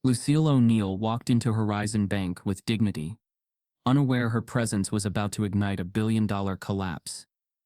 Lucille O'Neal walked into Horizon Bank with dignity, unaware her presence was about to ignite a billion-dollar collapse.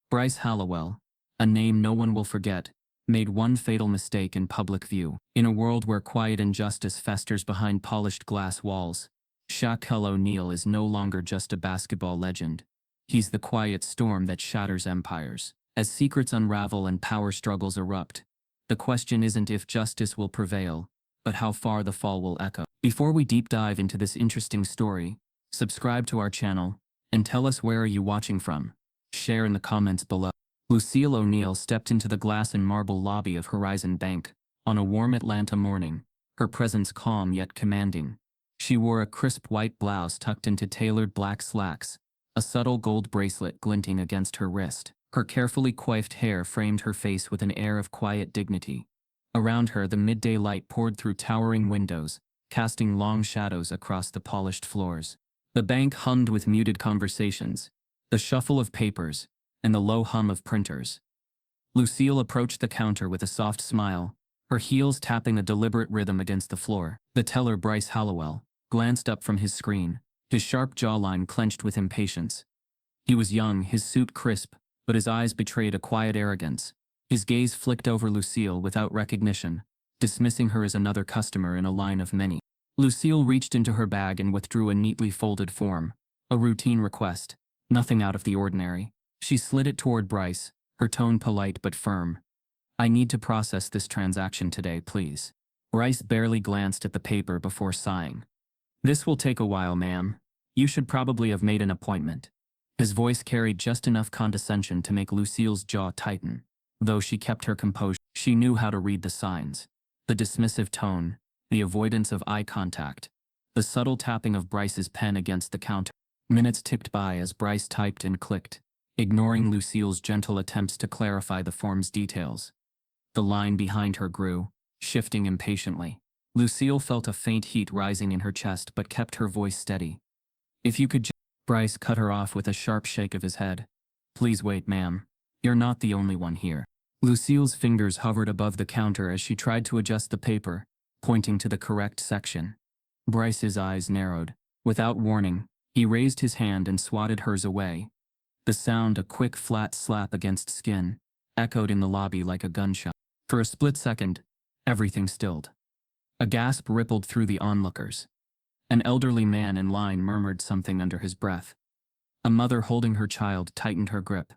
Bryce Hallowell, a name no one will forget, made one fatal mistake in public view. In a world where quiet injustice festers behind polished glass walls, Lucille O'Neal is no longer just a basketball legend. He's the quiet storm that shatters empires. As secrets unravel and power struggles erupt, the question isn't if justice will prevail, but how far the fall will echo. Before we deep dive into this interesting story, subscribe to our channel, and tell us where are you watching from. Share in the comments below. Lucille O'Neal stepped into the glass and marble lobby of Horizon Bank on a warm Atlanta morning, her presence calm yet commanding. She wore a crisp white blouse tucked into tailored black slacks, a subtle gold bracelet glinting against her wrist. Her carefully coiffed hair framed her face with an air of quiet dignity. Around her, the midday light poured through towering windows, casting long shadows across the polished floors. The bank hummed with muted conversations, the shuffle of papers, and the low hum of printers. Lucille approached the counter with a soft smile, her heels tapping a deliberate rhythm against the floor. The teller, Bryce Hallowell, glanced up from his screen, his sharp jawline clenched with impatience. He was young, his suit crisp, but his eyes betrayed a quiet arrogance. His gaze flicked over Lucille without recognition, dismissing her as another customer in a line of many. Lucille reached into her bag and withdrew a neatly folded form, a routine request, nothing out of the ordinary. She slid it toward Bryce, her tone polite but firm. "I need to process this transaction today, please." Bryce barely glanced at the paper before sighing. "This will take a while, ma'am. You should probably have made an appointment." His voice carried just enough condescension to make Lucille's jaw tighten. Though she kept her composure, she knew how to read the signs. The dismissive tone, the avoidance of eye contact, the subtle tapping of Bryce's pen against the counter. Minutes ticked by as Bryce typed and clicked, ignoring Lucille's gentle attempts to clarify the form's details. The line behind her grew, shifting impatiently. Lucille felt a faint heat rising in her chest but kept her voice steady. "If you could just—" Bryce cut her off with a sharp shake of his head. "Please wait, ma'am. You're not the only one here." Lucille's fingers hovered above the counter as she tried to adjust the paper, pointing to the correct section. Bryce's eyes narrowed. Without warning, he raised his hand and swatted hers away. The sound, a quick flat slap against skin, echoed in the lobby like a gunshot. For a split second, everything stilled. A gasp rippled through the onlookers. An elderly man in line murmured something under his breath. A mother holding her child tightened her grip.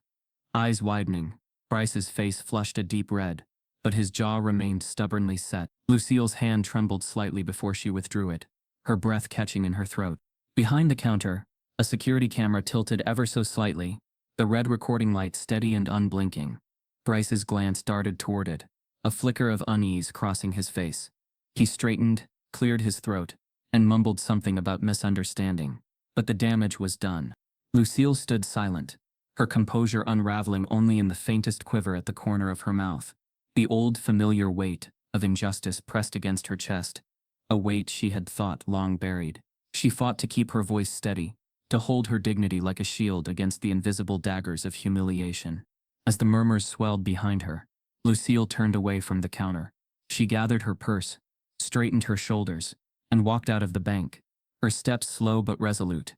Eyes widening, Bryce's face flushed a deep red, but his jaw remained stubbornly set. Lucille's hand trembled slightly before she withdrew it, her breath catching in her throat. Behind the counter, a security camera tilted ever so slightly, the red recording light steady and unblinking. Bryce's glance darted toward it, a flicker of unease crossing his face. He straightened, cleared his throat, and mumbled something about misunderstanding. But the damage was done. Lucille stood silent, her composure unraveling only in the faintest quiver at the corner of her mouth. The old familiar weight of injustice pressed against her chest, a weight she had thought long buried. She fought to keep her voice steady, to hold her dignity like a shield against the invisible daggers of humiliation. As the murmurs swelled behind her, Lucille turned away from the counter. She gathered her purse, straightened her shoulders, and walked out of the bank, her steps slow but resolute.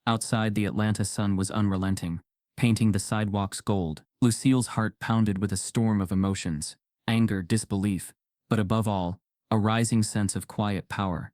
Outside, the Atlanta sun was unrelenting, painting the sidewalks gold. Lucille's heart pounded with a storm of emotions, anger, disbelief, but above all, a rising sense of quiet power.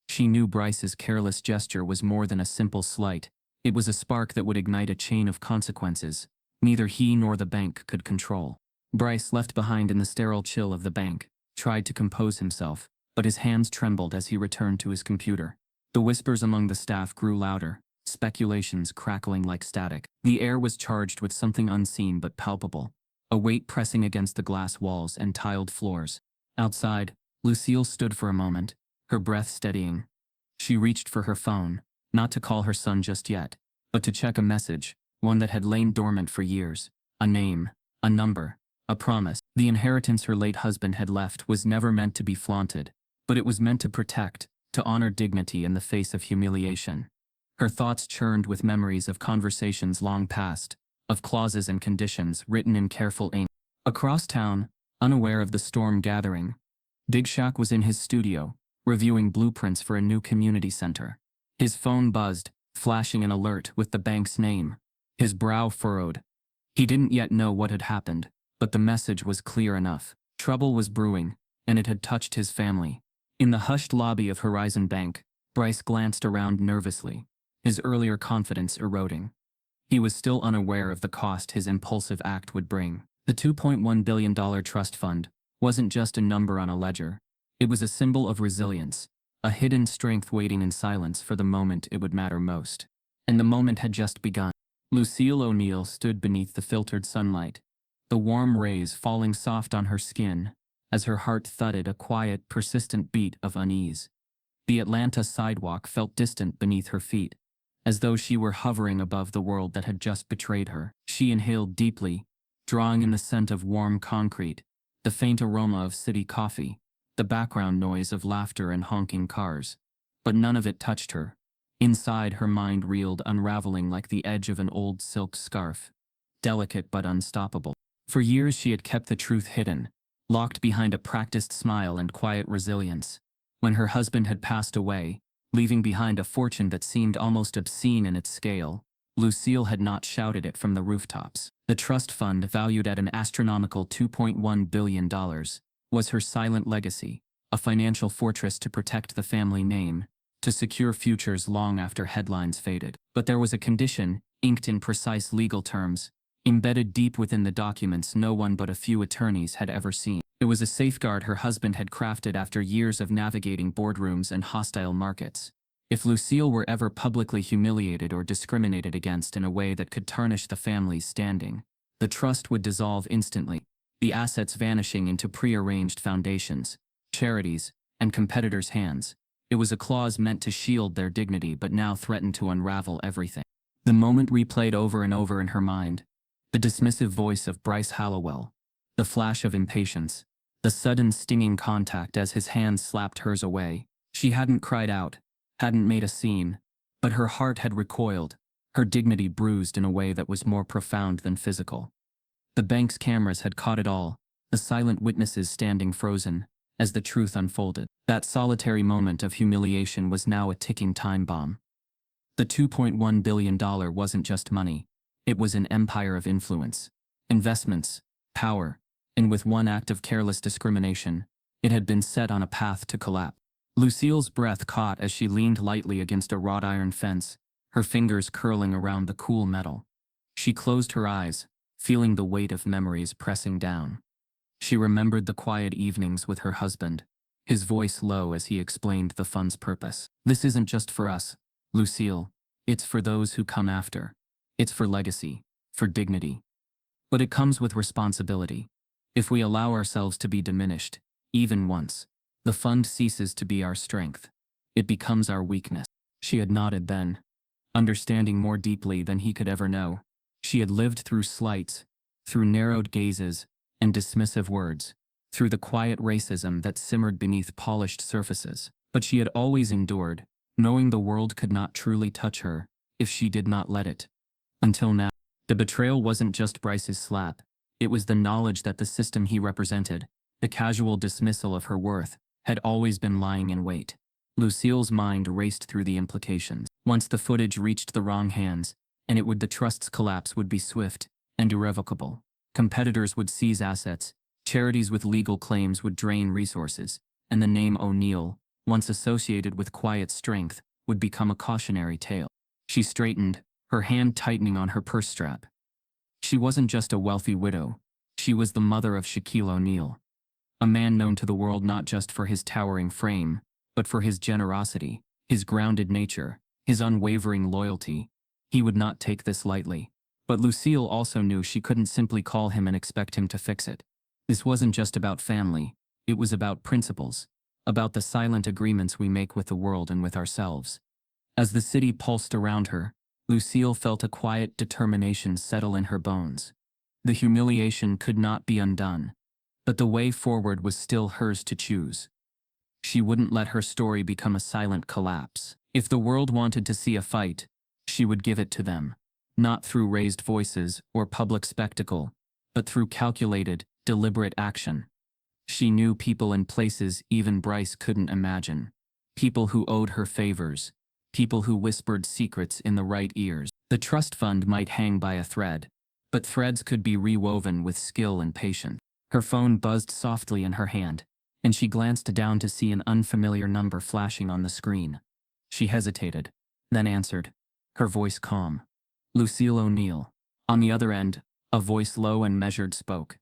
She knew Bryce's careless gesture was more than a simple slight. It was a spark that would ignite a chain of consequences neither he nor the bank could control. Bryce, left behind in the sterile chill of the bank, tried to compose himself, but his hands trembled as he returned to his computer. The whispers among the staff grew louder, speculations crackling like static. The air was charged with something unseen but palpable, a weight pressing against the glass walls and tiled floors. Outside, Lucille stood for a moment, her breath steadying. She reached for her phone, not to call her son just yet, but to check a message, one that had lain dormant for years. A name, a number, a promise. The inheritance her late husband had left was never meant to be flaunted, but it was meant to protect, to honor dignity in the face of humiliation. Her thoughts churned with memories of conversations long past, of clauses and conditions written in careful ink. Across town, unaware of the storm gathering, Big Shaq was in his studio, reviewing blueprints for a new community center. His phone buzzed, flashing an alert with the bank's name. His brow furrowed. He didn't yet know what had happened, but the message was clear enough. Trouble was brewing, and it had touched his family. In the hushed lobby of Horizon Bank, Bryce glanced around nervously, his earlier confidence eroding. He was still unaware of the cost his impulsive act would bring. The $2.1 billion trust fund wasn't just a number on a ledger. It was a symbol of resilience, a hidden strength waiting in silence for the moment it would matter most. And the moment had just begun. Lucille O'Neal stood beneath the filtered sunlight, the warm rays falling soft on her skin as her heart thudded a quiet, persistent beat of unease. The Atlanta sidewalk felt distant beneath her feet, as though she were hovering above the world that had just betrayed her. She inhaled deeply, drawing in the scent of warm concrete, the faint aroma of city coffee, the background noise of laughter and honking cars. But none of it touched her. Inside, her mind reeled, unraveling like the edge of an old silk scarf, delicate but unstoppable. For years she had kept the truth hidden, locked behind a practiced smile and quiet resilience. When her husband had passed away, leaving behind a fortune that seemed almost obscene in its scale, Lucille had not shouted it from the rooftops. The trust fund, valued at an astronomical $2.1 billion, was her silent legacy, a financial fortress to protect the family name, to secure futures long after headlines faded. But there was a condition, inked in precise legal terms, embedded deep within the documents no one but a few attorneys had ever seen. It was a safeguard her husband had crafted after years of navigating boardrooms and hostile markets. If Lucille were ever publicly humiliated or discriminated against in a way that could tarnish the family's standing, the trust would dissolve instantly, the assets vanishing into prearranged foundations, charities, and competitors' hands. It was a clause meant to shield their dignity but now threatened to unravel everything. The moment replayed over and over in her mind. The dismissive voice of Bryce Hallowell, the flash of impatience, the sudden stinging contact as his hand slapped hers away. She hadn't cried out, hadn't made a scene, but her heart had recoiled, her dignity bruised in a way that was more profound than physical. The bank's cameras had caught it all, the silent witnesses standing frozen, as the truth unfolded. That solitary moment of humiliation was now a ticking time bomb. The $2.1 billion wasn't just money. It was an empire of influence, investments, power, and with one act of careless discrimination, it had been set on a path to collapse. Lucille's breath caught as she leaned lightly against a wrought iron fence, her fingers curling around the cool metal. She closed her eyes, feeling the weight of memories pressing down. She remembered the quiet evenings with her husband, his voice low as he explained the fund's purpose. This isn't just for us, Lucille. It's for those who come after. It's for legacy, for dignity. But it comes with responsibility. If we allow ourselves to be diminished, even once, the fund ceases to be our strength. It becomes our weakness. She had nodded then, understanding more deeply than he could ever know. She had lived through slights, through narrowed gazes, and dismissive words, through the quiet racism that simmered beneath polished surfaces. But she had always endured, knowing the world could not truly touch her if she did not let it. Until now, the betrayal wasn't just Bryce's slap. It was the knowledge that the system he represented, the casual dismissal of her worth, had always been lying in wait. Lucille's mind raced through the implications. Once the footage reached the wrong hands, and the trust's collapse would be swift and irrevocable. Competitors would seize assets, charities with legal claims would drain resources, and the name O'Neal, once associated with quiet strength, would become a cautionary tale. She straightened, her hand tightening on her purse strap. She wasn't just a wealthy widow. She was the mother of Shaquille O'Neal, a man known to the world not just for his towering frame, but for his generosity, his grounded nature, his unwavering loyalty. He would not take this lightly. But Lucille also knew she couldn't simply call him and expect him to fix it. This wasn't just about family. It was about principles, about the silent agreements we make with the world and with ourselves. As the city pulsed around her, Lucille felt a quiet determination settle in her bones. The humiliation could not be undone, but the way forward was still hers to choose. She wouldn't let her story become a silent collapse. If the world wanted to see a fight, she would give it to them, not through raised voices or public spectacle, but through calculated, deliberate action. She knew people and places even Bryce couldn't imagine. people who owed her favors, people who whispered secrets in the right ears. The trust fund might hang by a thread, but threads could be rewoven with skill and patience. Her phone buzzed softly in her hand, and she glanced down to see an unfamiliar number flashing on the screen. She hesitated, then answered, her voice calm. Lucille O'Neal. On the other end, a voice low and measured spoke.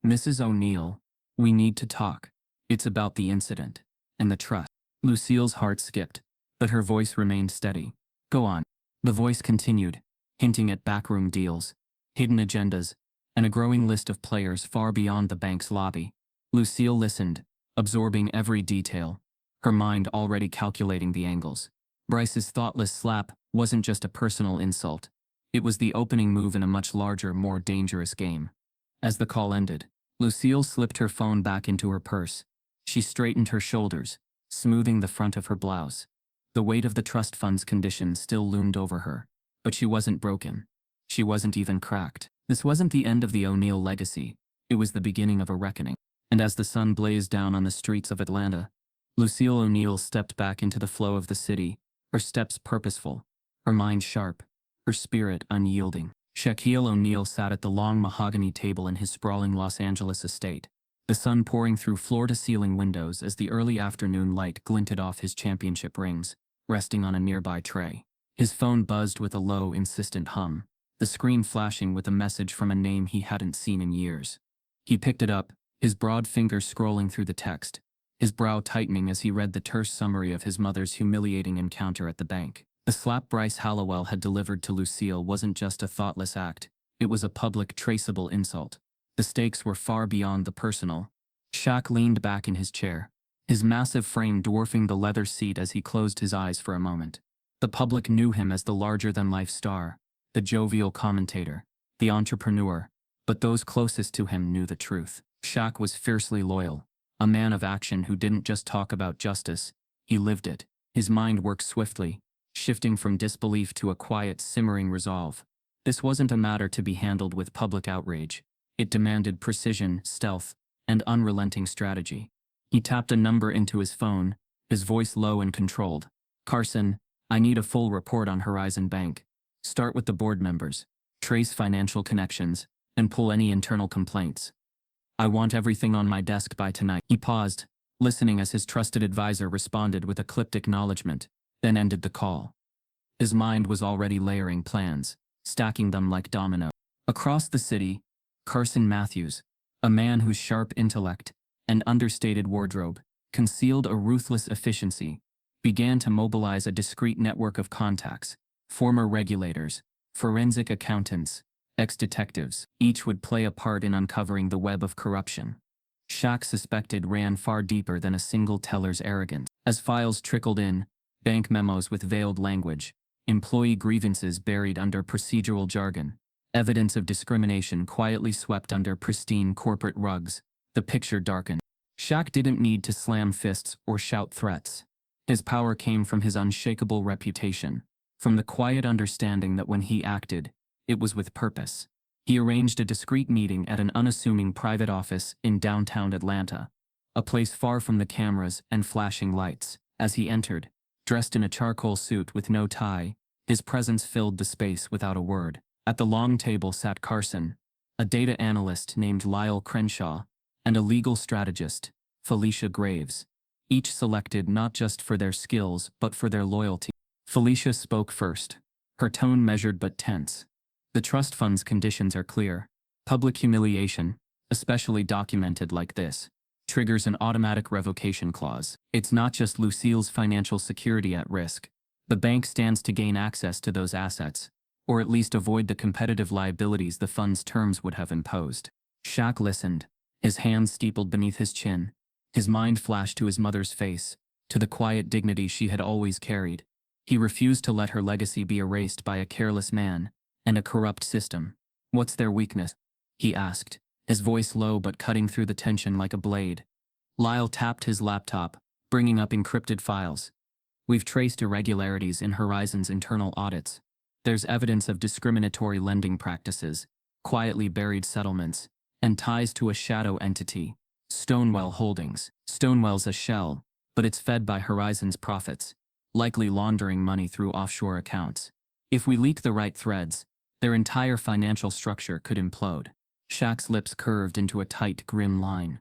Mrs. O'Neal, we need to talk. It's about the incident and the trust. Lucille's heart skipped, but her voice remained steady. Go on. The voice continued, hinting at backroom deals, hidden agendas, and a growing list of players far beyond the bank's lobby. Lucille listened, absorbing every detail, her mind already calculating the angles. Bryce's thoughtless slap wasn't just a personal insult. It was the opening move in a much larger, more dangerous game. As the call ended, Lucille slipped her phone back into her purse. She straightened her shoulders, smoothing the front of her blouse. The weight of the trust fund's conditions still loomed over her, but she wasn't broken. She wasn't even cracked. This wasn't the end of the O'Neal legacy. It was the beginning of a reckoning. And as the sun blazed down on the streets of Atlanta, Lucille O'Neal stepped back into the flow of the city, her steps purposeful, her mind sharp, her spirit unyielding. Shaquille O'Neal sat at the long mahogany table in his sprawling Los Angeles estate, the sun pouring through floor-to-ceiling windows as the early afternoon light glinted off his championship rings, resting on a nearby tray. His phone buzzed with a low, insistent hum, the screen flashing with a message from a name he hadn't seen in years. He picked it up, his broad fingers scrolling through the text, his brow tightening as he read the terse summary of his mother's humiliating encounter at the bank. The slap Bryce Hallowell had delivered to Lucille wasn't just a thoughtless act, it was a public, traceable insult. The stakes were far beyond the personal. Shaq leaned back in his chair, his massive frame dwarfing the leather seat as he closed his eyes for a moment. The public knew him as the larger-than-life star, the jovial commentator, the entrepreneur, but those closest to him knew the truth. Shaq was fiercely loyal, a man of action who didn't just talk about justice, he lived it. His mind worked swiftly, shifting from disbelief to a quiet, simmering resolve. This wasn't a matter to be handled with public outrage. It demanded precision, stealth, and unrelenting strategy. He tapped a number into his phone, his voice low and controlled. Carson, I need a full report on Horizon Bank. Start with the board members, trace financial connections, and pull any internal complaints. I want everything on my desk by tonight. He paused, listening as his trusted advisor responded with a clipped acknowledgement, then ended the call. His mind was already layering plans, stacking them like dominoes. Across the city, Carson Matthews, a man whose sharp intellect and understated wardrobe concealed a ruthless efficiency, began to mobilize a discreet network of contacts, former regulators, forensic accountants, ex-detectives. Each would play a part in uncovering the web of corruption. Shaq suspected ran far deeper than a single teller's arrogance. As files trickled in, bank memos with veiled language, employee grievances buried under procedural jargon, evidence of discrimination quietly swept under pristine corporate rugs, the picture darkened. Shaq didn't need to slam fists or shout threats. His power came from his unshakable reputation, from the quiet understanding that when he acted, it was with purpose. He arranged a discreet meeting at an unassuming private office in downtown Atlanta, a place far from the cameras and flashing lights. As he entered, dressed in a charcoal suit with no tie, his presence filled the space without a word. At the long table sat Carson, a data analyst named Lyle Crenshaw, and a legal strategist, Felicia Graves, each selected not just for their skills but for their loyalty. Felicia spoke first, her tone measured but tense. The trust fund's conditions are clear. Public humiliation, especially documented like this, triggers an automatic revocation clause. It's not just Lucille's financial security at risk. The bank stands to gain access to those assets, or at least avoid the competitive liabilities the fund's terms would have imposed. Shaq listened, his hands steepled beneath his chin. His mind flashed to his mother's face, to the quiet dignity she had always carried. He refused to let her legacy be erased by a careless man and a corrupt system. What's their weakness? He asked, his voice low but cutting through the tension like a blade. Lyle tapped his laptop, bringing up encrypted files. We've traced irregularities in Horizon's internal audits. There's evidence of discriminatory lending practices, quietly buried settlements, and ties to a shadow entity, Stonewell Holdings. Stonewell's a shell, but it's fed by Horizon's profits, likely laundering money through offshore accounts. If we leak the right threads, their entire financial structure could implode. Shaq's lips curved into a tight, grim line.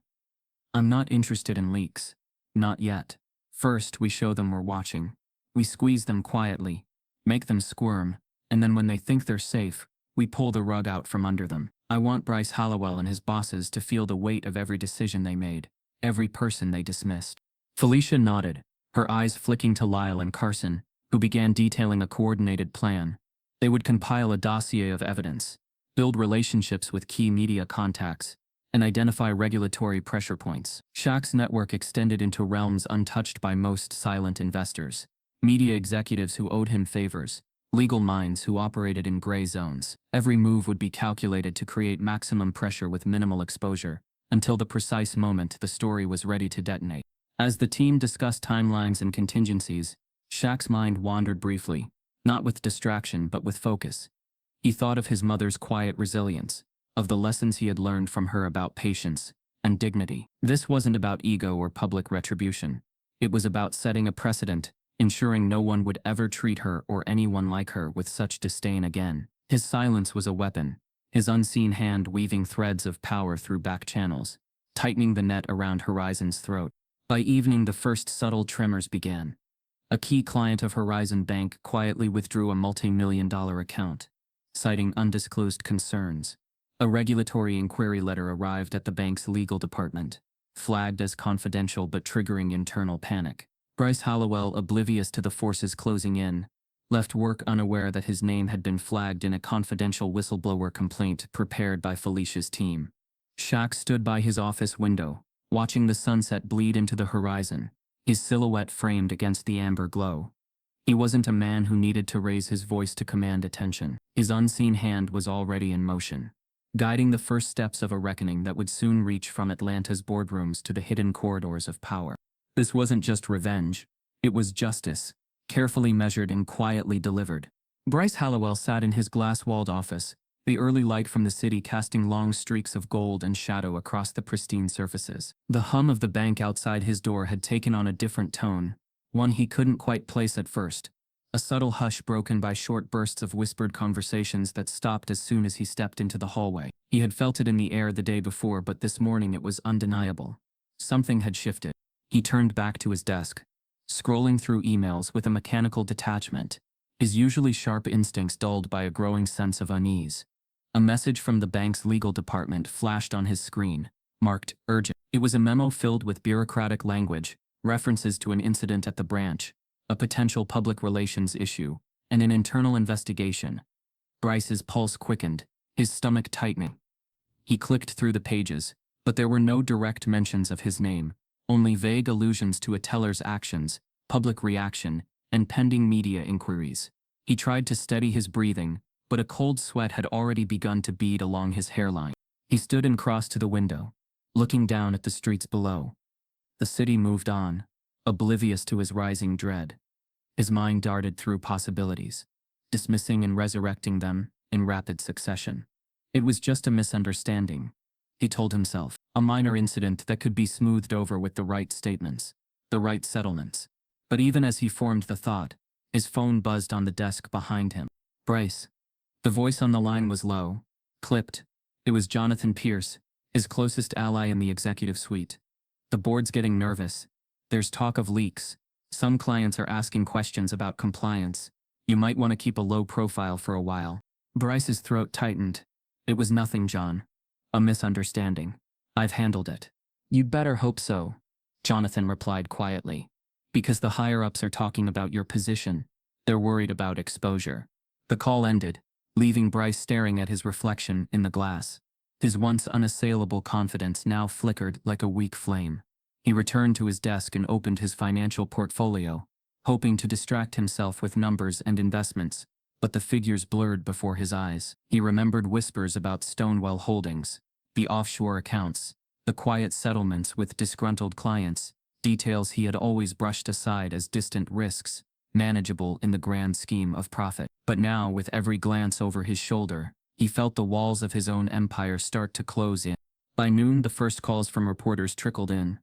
I'm not interested in leaks. Not yet. First, we show them we're watching. We squeeze them quietly, make them squirm, and then when they think they're safe, we pull the rug out from under them. I want Bryce Hallowell and his bosses to feel the weight of every decision they made, every person they dismissed. Felicia nodded, her eyes flicking to Lyle and Carson, who began detailing a coordinated plan. They would compile a dossier of evidence, build relationships with key media contacts, and identify regulatory pressure points. Shaq's network extended into realms untouched by most silent investors, media executives who owed him favors, legal minds who operated in gray zones. Every move would be calculated to create maximum pressure with minimal exposure, until the precise moment the story was ready to detonate. As the team discussed timelines and contingencies, Shaq's mind wandered briefly, not with distraction but with focus. He thought of his mother's quiet resilience, of the lessons he had learned from her about patience and dignity. This wasn't about ego or public retribution. It was about setting a precedent, ensuring no one would ever treat her or anyone like her with such disdain again. His silence was a weapon, his unseen hand weaving threads of power through back channels, tightening the net around Horizon's throat. By evening, the first subtle tremors began. A key client of Horizon Bank quietly withdrew a multi-million-dollar account, citing undisclosed concerns. A regulatory inquiry letter arrived at the bank's legal department, flagged as confidential but triggering internal panic. Bryce Hallowell, oblivious to the forces closing in, left work unaware that his name had been flagged in a confidential whistleblower complaint prepared by Felicia's team. Shaq stood by his office window, watching the sunset bleed into the horizon, his silhouette framed against the amber glow. He wasn't a man who needed to raise his voice to command attention. His unseen hand was already in motion, guiding the first steps of a reckoning that would soon reach from Atlanta's boardrooms to the hidden corridors of power. This wasn't just revenge, it was justice, carefully measured and quietly delivered. Bryce Hallowell sat in his glass-walled office, the early light from the city casting long streaks of gold and shadow across the pristine surfaces. The hum of the bank outside his door had taken on a different tone, one he couldn't quite place at first. A subtle hush broken by short bursts of whispered conversations that stopped as soon as he stepped into the hallway. He had felt it in the air the day before, but this morning it was undeniable. Something had shifted. He turned back to his desk, scrolling through emails with a mechanical detachment, his usually sharp instincts dulled by a growing sense of unease. A message from the bank's legal department flashed on his screen, marked urgent. It was a memo filled with bureaucratic language, references to an incident at the branch, a potential public relations issue, and an internal investigation. Bryce's pulse quickened, his stomach tightening. He clicked through the pages, but there were no direct mentions of his name, only vague allusions to a teller's actions, public reaction, and pending media inquiries. He tried to steady his breathing, but a cold sweat had already begun to bead along his hairline. He stood and crossed to the window, looking down at the streets below. The city moved on, oblivious to his rising dread. His mind darted through possibilities, dismissing and resurrecting them in rapid succession. It was just a misunderstanding, he told himself, a minor incident that could be smoothed over with the right statements, the right settlements. But even as he formed the thought, his phone buzzed on the desk behind him. Bryce. The voice on the line was low, clipped. It was Jonathan Pierce, his closest ally in the executive suite. The board's getting nervous. There's talk of leaks. Some clients are asking questions about compliance. You might want to keep a low profile for a while. Bryce's throat tightened. It was nothing, John. A misunderstanding. I've handled it. You'd better hope so, Jonathan replied quietly. Because the higher-ups are talking about your position. They're worried about exposure. The call ended, leaving Bryce staring at his reflection in the glass. His once unassailable confidence now flickered like a weak flame. He returned to his desk and opened his financial portfolio, hoping to distract himself with numbers and investments, but the figures blurred before his eyes. He remembered whispers about Stonewall Holdings, the offshore accounts, the quiet settlements with disgruntled clients, details he had always brushed aside as distant risks, manageable in the grand scheme of profit. But now, with every glance over his shoulder, he felt the walls of his own empire start to close in. By noon, the first calls from reporters trickled in.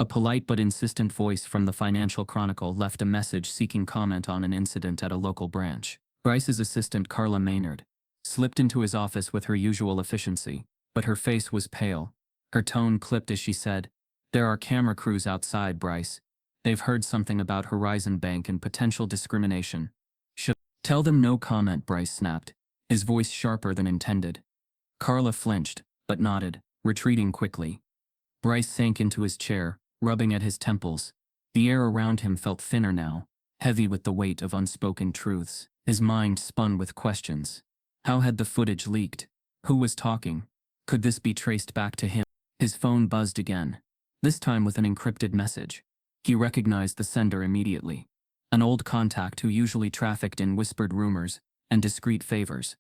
A polite but insistent voice from the Financial Chronicle left a message seeking comment on an incident at a local branch. Bryce's assistant, Carla Maynard, slipped into his office with her usual efficiency, but her face was pale. Her tone clipped as she said, "There are camera crews outside, Bryce. They've heard something about Horizon Bank and potential discrimination. Tell them no comment," Bryce snapped, his voice sharper than intended. Carla flinched, but nodded, retreating quickly. Bryce sank into his chair, rubbing at his temples. The air around him felt thinner now, heavy with the weight of unspoken truths. His mind spun with questions. How had the footage leaked? Who was talking? Could this be traced back to him? His phone buzzed again, this time with an encrypted message. He recognized the sender immediately. An old contact who usually trafficked in whispered rumors and discreet favors.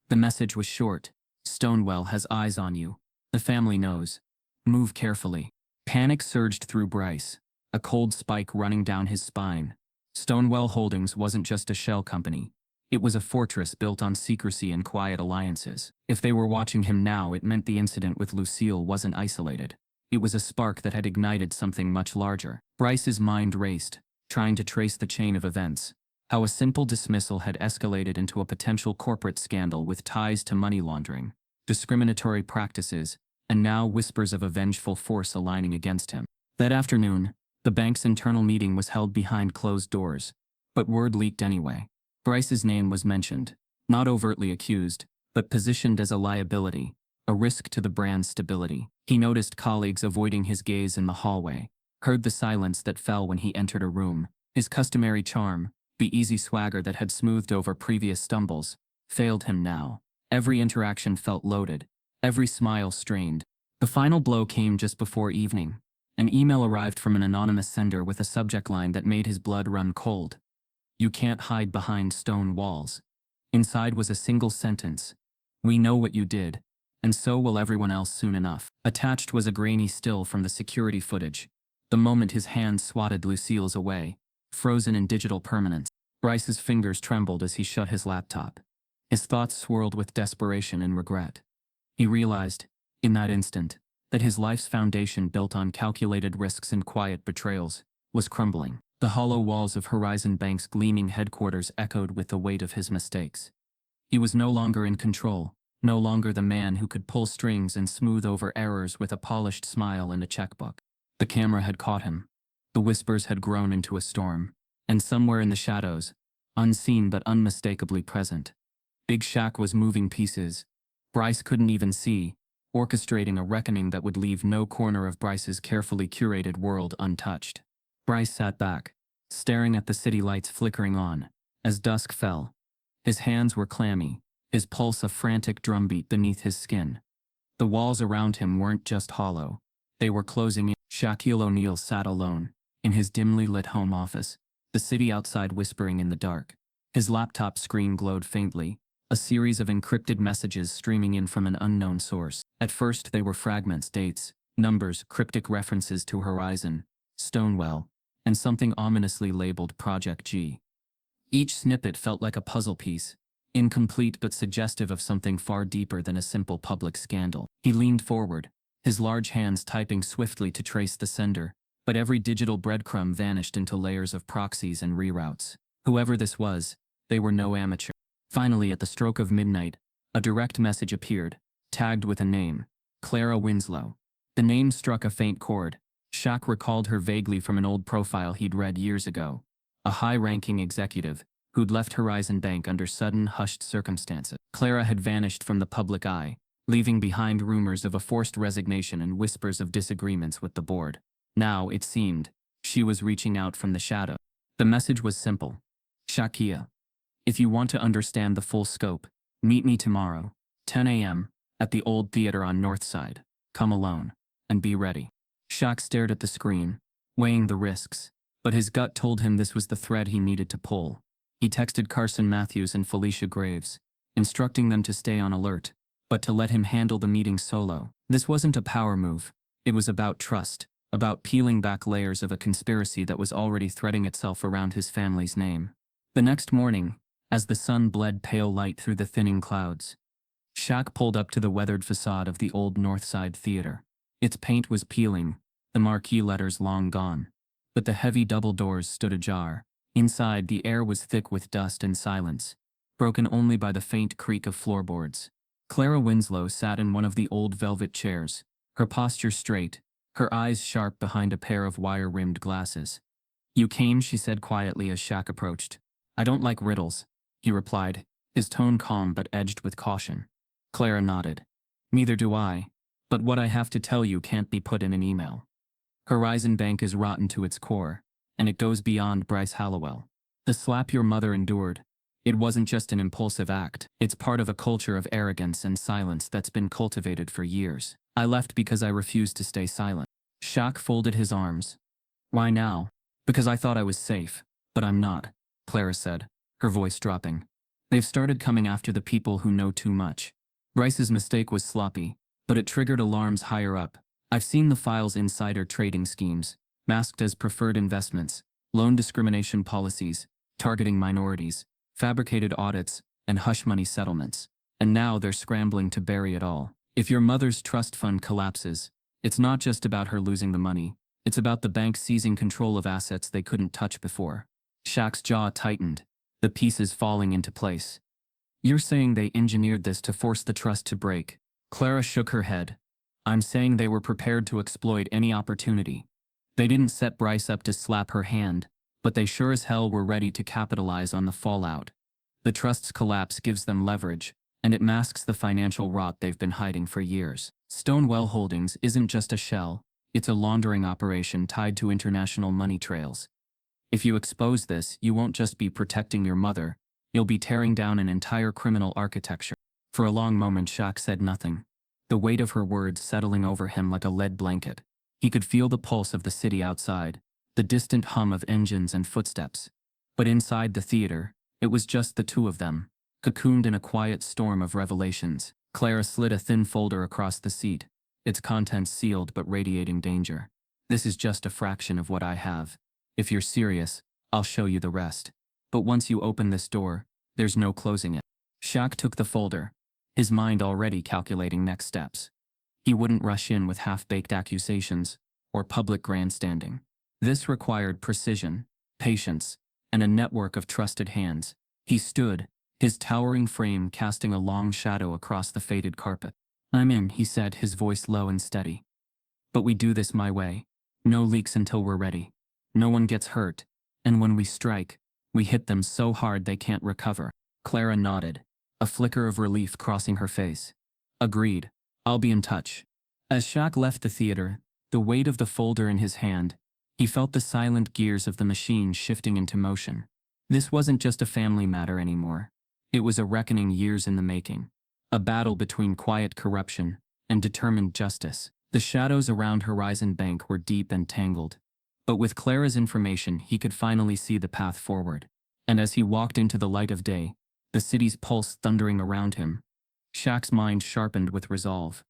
The message was short. "Stonewell has eyes on you. The family knows. Move carefully." Panic surged through Bryce, a cold spike running down his spine. Stonewell Holdings wasn't just a shell company. It was a fortress built on secrecy and quiet alliances. If they were watching him now, it meant the incident with Lucille wasn't isolated. It was a spark that had ignited something much larger. Bryce's mind raced, trying to trace the chain of events. How a simple dismissal had escalated into a potential corporate scandal with ties to money laundering, discriminatory practices, and now whispers of a vengeful force aligning against him. That afternoon, the bank's internal meeting was held behind closed doors, but word leaked anyway. Bryce's name was mentioned, not overtly accused, but positioned as a liability, a risk to the brand's stability. He noticed colleagues avoiding his gaze in the hallway, heard the silence that fell when he entered a room. His customary charm, the easy swagger that had smoothed over previous stumbles, failed him now. Every interaction felt loaded, every smile strained. The final blow came just before evening. An email arrived from an anonymous sender with a subject line that made his blood run cold. "You can't hide behind stone walls." Inside was a single sentence. "We know what you did, and so will everyone else soon enough." Attached was a grainy still from the security footage, the moment his hand swatted Lucille's away, frozen in digital permanence. Bryce's fingers trembled as he shut his laptop. His thoughts swirled with desperation and regret. He realized, in that instant, that his life's foundation built on calculated risks and quiet betrayals was crumbling. The hollow walls of Horizon Bank's gleaming headquarters echoed with the weight of his mistakes. He was no longer in control, no longer the man who could pull strings and smooth over errors with a polished smile and a checkbook. The camera had caught him. The whispers had grown into a storm. And somewhere in the shadows, unseen but unmistakably present, Big Shaq was moving pieces Bryce couldn't even see, orchestrating a reckoning that would leave no corner of Bryce's carefully curated world untouched. Bryce sat back, staring at the city lights flickering on. As dusk fell, his hands were clammy, his pulse a frantic drumbeat beneath his skin. The walls around him weren't just hollow. They were closing in. Lucille O'Neal sat alone, in his dimly lit home office, the city outside whispering in the dark. His laptop screen glowed faintly, a series of encrypted messages streaming in from an unknown source. At first they were fragments, dates, numbers, cryptic references to Horizon, Stonewell, and something ominously labeled Project G. Each snippet felt like a puzzle piece, incomplete but suggestive of something far deeper than a simple public scandal. He leaned forward, his large hands typing swiftly to trace the sender, but every digital breadcrumb vanished into layers of proxies and reroutes. Whoever this was, they were no amateur. Finally, at the stroke of midnight, a direct message appeared, tagged with a name, Clara Winslow. The name struck a faint chord. Shaq recalled her vaguely from an old profile he'd read years ago. A high-ranking executive, who'd left Horizon Bank under sudden, hushed circumstances. Clara had vanished from the public eye, leaving behind rumors of a forced resignation and whispers of disagreements with the board. Now, it seemed, she was reaching out from the shadow. The message was simple. Shakia, if you want to understand the full scope, meet me tomorrow, 10 a.m., at the old theater on North Side. Come alone, and be ready. Shaq stared at the screen, weighing the risks, but his gut told him this was the thread he needed to pull. He texted Carson Matthews and Felicia Graves, instructing them to stay on alert, but to let him handle the meeting solo. This wasn't a power move. It was about trust, about peeling back layers of a conspiracy that was already threading itself around his family's name. The next morning, as the sun bled pale light through the thinning clouds, Shaq pulled up to the weathered facade of the old Northside Theater. Its paint was peeling, the marquee letters long gone. But the heavy double doors stood ajar. Inside, the air was thick with dust and silence, broken only by the faint creak of floorboards. Clara Winslow sat in one of the old velvet chairs, her posture straight, her eyes sharp behind a pair of wire-rimmed glasses. "You came," she said quietly as Shaq approached. "I don't like riddles," he replied, his tone calm but edged with caution. Clara nodded. "Neither do I. But what I have to tell you can't be put in an email. Horizon Bank is rotten to its core, and it goes beyond Bryce Hallowell. The slap your mother endured, it wasn't just an impulsive act, it's part of a culture of arrogance and silence that's been cultivated for years. I left because I refused to stay silent." Shaq folded his arms. "Why now?" "Because I thought I was safe, but I'm not," Clara said, her voice dropping. "They've started coming after the people who know too much. Bryce's mistake was sloppy, but it triggered alarms higher up. I've seen the files: insider trading schemes, masked as preferred investments, loan discrimination policies, targeting minorities, fabricated audits, and hush money settlements. And now they're scrambling to bury it all. If your mother's trust fund collapses, it's not just about her losing the money, it's about the bank seizing control of assets they couldn't touch before." Shaq's jaw tightened, the pieces falling into place. "You're saying they engineered this to force the trust to break?" Clara shook her head. "I'm saying they were prepared to exploit any opportunity. They didn't set Bryce up to slap her hand, but they sure as hell were ready to capitalize on the fallout. The trust's collapse gives them leverage, and it masks the financial rot they've been hiding for years. Stonewell Holdings isn't just a shell, it's a laundering operation tied to international money trails. If you expose this, you won't just be protecting your mother, you'll be tearing down an entire criminal architecture." For a long moment Shaq said nothing, the weight of her words settling over him like a lead blanket. He could feel the pulse of the city outside, the distant hum of engines and footsteps. But inside the theater, it was just the two of them, cocooned in a quiet storm of revelations. Clara slid a thin folder across the seat, its contents sealed but radiating danger. "This is just a fraction of what I have. If you're serious, I'll show you the rest. But once you open this door, there's no closing it." Shaq took the folder, his mind already calculating next steps. He wouldn't rush in with half-baked accusations or public grandstanding. This required precision, patience, and a network of trusted hands. He stood, his towering frame casting a long shadow across the faded carpet. "I'm in," he said, his voice low and steady. "But we do this my way. No leaks until we're ready. No one gets hurt, and when we strike, we hit them so hard they can't recover." Clara nodded, a flicker of relief crossing her face. "Agreed. I'll be in touch." As Shaq left the theater, the weight of the folder in his hand, he felt the silent gears of the machine shifting into motion. This wasn't just a family matter anymore. It was a reckoning years in the making. A battle between quiet corruption and determined justice. The shadows around Horizon Bank were deep and tangled. But with Clara's information, he could finally see the path forward. And as he walked into the light of day, the city's pulse thundering around him, Shaq's mind sharpened with resolve.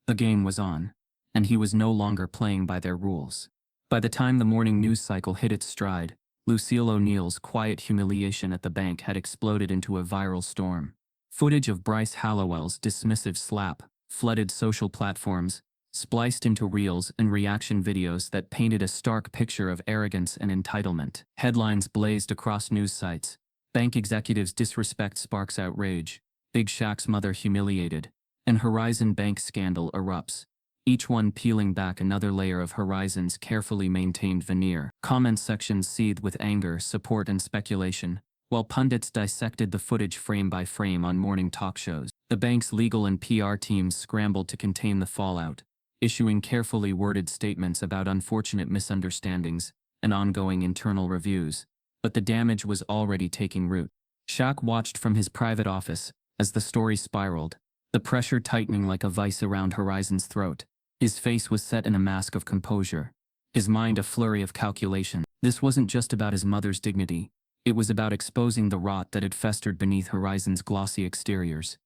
The game was on, and he was no longer playing by their rules. By the time the morning news cycle hit its stride, Lucille O'Neal's quiet humiliation at the bank had exploded into a viral storm. Footage of Bryce Hallowell's dismissive slap flooded social platforms, spliced into reels and reaction videos that painted a stark picture of arrogance and entitlement. Headlines blazed across news sites. Bank executives disrespect sparks outrage, Big Shaq's mother humiliated, and Horizon Bank scandal erupts, each one peeling back another layer of Horizon's carefully maintained veneer. Comment sections seethed with anger, support, and speculation, while pundits dissected the footage frame by frame on morning talk shows. The bank's legal and PR teams scrambled to contain the fallout, issuing carefully worded statements about unfortunate misunderstandings and ongoing internal reviews. But the damage was already taking root. Shaq watched from his private office as the story spiraled, the pressure tightening like a vice around Horizon's throat. His face was set in a mask of composure, his mind a flurry of calculation. This wasn't just about his mother's dignity, it was about exposing the rot that had festered beneath Horizon's glossy exteriors.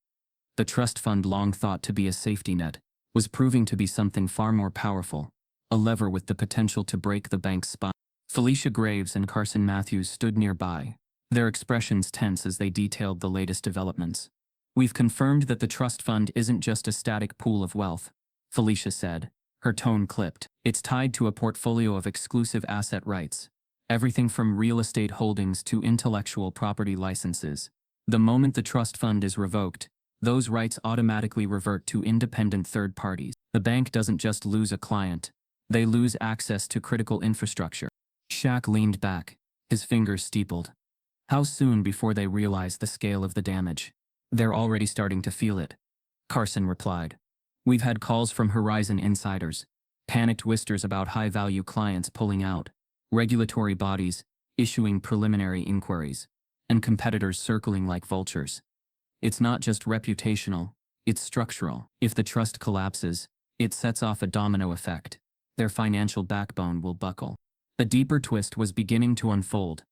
The trust fund, long thought to be a safety net, was proving to be something far more powerful, a lever with the potential to break the bank's spine. Felicia Graves and Carson Matthews stood nearby, their expressions tense as they detailed the latest developments. "We've confirmed that the trust fund isn't just a static pool of wealth," Felicia said, Her tone clipped. It's tied to a portfolio of exclusive asset rights. Everything from real estate holdings to intellectual property licenses. The moment the trust fund is revoked, those rights automatically revert to independent third parties. The bank doesn't just lose a client, they lose access to critical infrastructure. Shaq leaned back, his fingers steepled. How soon before they realize the scale of the damage? They're already starting to feel it. Carson replied. We've had calls from Horizon insiders, panicked whispers about high-value clients pulling out, regulatory bodies issuing preliminary inquiries, and competitors circling like vultures. It's not just reputational, it's structural. If the trust collapses, it sets off a domino effect. Their financial backbone will buckle. The deeper twist was beginning to unfold.